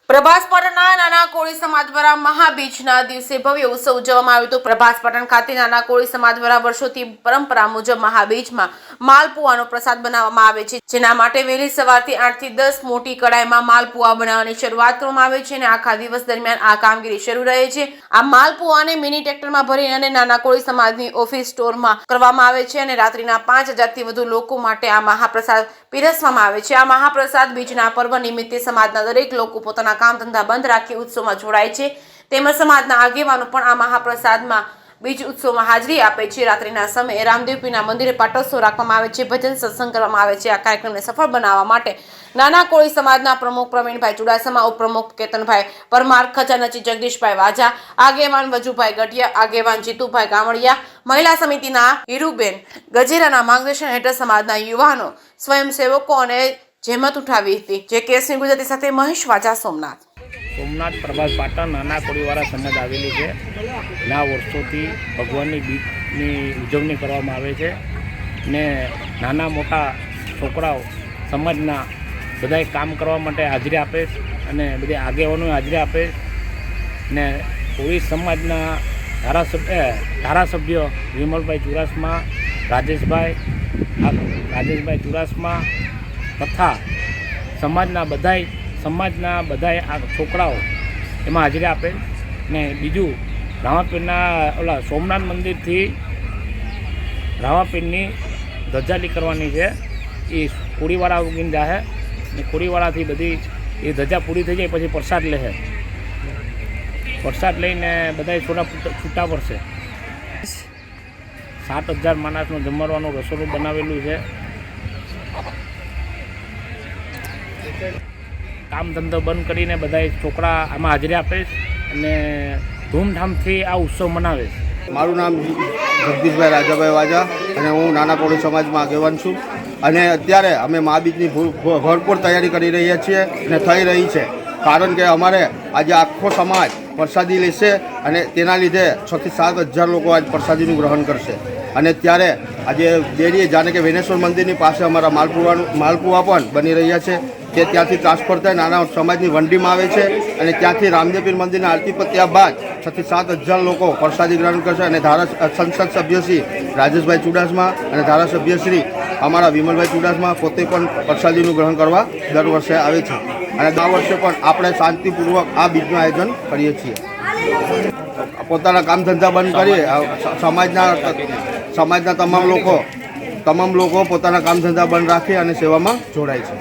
પ્રભાસ પાટણના નાના કોળી સમાજ દ્વારા મહાબીજના દિવસે ભવ્ય ઉત્સવ ઉજવવામાં આવ્યો હતો। પ્રભાસ પાટણ ખાતે નાના કોળી સમાજ દ્વારા વર્ષોથી પરંપરા મુજબ મહાબીજમાં માલપુઆનો પ્રસાદ બનાવવામાં આવે છે, જેના માટે વહેલી સવારથી 8 થી 10 મોટી કડાઈમાં માલપુઆ બનાવવાની શરૂઆત કરવામાં આવે છે અને આખા દિવસ દરમિયાન આ કામગીરી શરૂ રહે છે। આ માલપુઆને મિની ટ્રેક્ટરમાં ભરી અને નાના કોળી સમાજની ઓફિસ સ્ટોરમાં કરવામાં આવે છે અને રાત્રિના 5000 થી વધુ લોકો માટે આ મહાપ્રસાદ પીરસવામાં આવે છે। આ મહાપ્રસાદ બીજના પર્વ નિમિત્તે સમાજના દરેક લોકો પોતાના કામ ધંધા બંધ રાખી ઉત્સવમાં જોડાય છે, તેમજ સમાજના આગેવાનો પણ આ મહાપ્રસાદમાં બીજ ઉત્સવમાં હાજરી આપે છે। રાત્રિના સમયે રામદેવપીરના મંદિરે પાટોત્સવ રાખવામાં આવે છે, ભજન સત્સંગ કરવામાં આવે છે। આ કાર્યક્રમને સફળ બનાવવા માટે નાના કોળી સમાજના પ્રમુખ પ્રવીણભાઈ ચુડાસમા, ઉપપ્રમુખ કેતનભાઈ પરમાર, ખજાનચી જગદીશભાઈ વાજા, આગેવાન વજુભાઈ ગઢિયા, આગેવાન જીતુભાઈ ગામડિયા, મહિલા સમિતિના હીરુબેન ગજેરાના માર્ગદર્શન હેઠળ સમાજના યુવાનો, સ્વયંસેવકો અને જહેમત ઉઠાવી હતી। જે કેસની ગુજરાતી સાથે મહેશ વાજા, સોમનાથ। પ્રભાસ પાટણ નાના કોળીવાળા સમાજ આવેલી છે। ઘણા વર્ષોથી ભગવાનની બીજની ઉજવણી કરવામાં આવે છે ને નાના મોટા છોકરાઓ સમાજના બધાએ કામ કરવા માટે હાજરી આપે છે અને બધા આગેવાનો હાજરી આપે ને કોળી સમાજના ધારાસભ્ય વિમલભાઈ ચુડાસમા, રાજેશભાઈ ચુડાસમા તથા સમાજના બધાય આ છોકરાઓ એમાં હાજરી આપે ને બીજું રામાપીરના સોમનાથ મંદિરથી રામાપીરની ધજા કરવાની છે। એ કોળીવાળા ઉગીને જાહે ને કોળીવાળાથી બધી એ ધજા પૂરી થઈ જાય પછી પ્રસાદ લે, પ્રસાદ લઈને બધાય છૂટા પડશે। 7000 માણસનું જમવાનું રસોડું બનાવેલું છે। કામ ધંધો બંધ કરીને બધા છોકરા આમાં હાજરી આપે અને ધૂમધામથી આ ઉત્સવ મનાવે છે। મારું નામ જગદીશભાઈ રાજાભાઈ વાજા અને હું નાના કોળી સમાજમાં આગેવાન છું અને અત્યારે અમે મહાબીજની ભરપૂર તૈયારી કરી રહ્યા છીએ અને થઈ રહી છે, કારણ કે અમારે આજે આખો સમાજ પ્રસાદી લેશે અને તેના લીધે 6 થી 7000 લોકો આજ પ્રસાદીનું ગ્રહણ કરશે અને ત્યારે આજે દેરીએ જાણે કે વેનેશ્વર મંદિરની પાસે અમારા માલપુઆ પણ બની રહ્યા છે કે ત્યાંથી ટ્રાન્સફર થાય નાના સમાજની વંડીમાં આવે છે અને ત્યાંથી રામદેવપીર મંદિરના આરતી પત્યા બાદ 6 થી 7000 લોકો પ્રસાદી ગ્રહણ કરશે અને સંસદ સભ્ય શ્રી રાજેશભાઈ ચુડાસમા અને ધારાસભ્ય શ્રી અમારા વિમલભાઈ ચુડાસમા પોતે પણ પ્રસાદીનું ગ્રહણ કરવા દર વર્ષે આવે છે અને આ વર્ષે પણ આપણે શાંતિપૂર્વક આ બીજનું આયોજન કરીએ છીએ। પોતાના કામ ધંધા બંધ કરી સમાજના તમામ લોકો પોતાના કામ ધંધા બંધ રાખી અને સેવામાં જોડાય છે।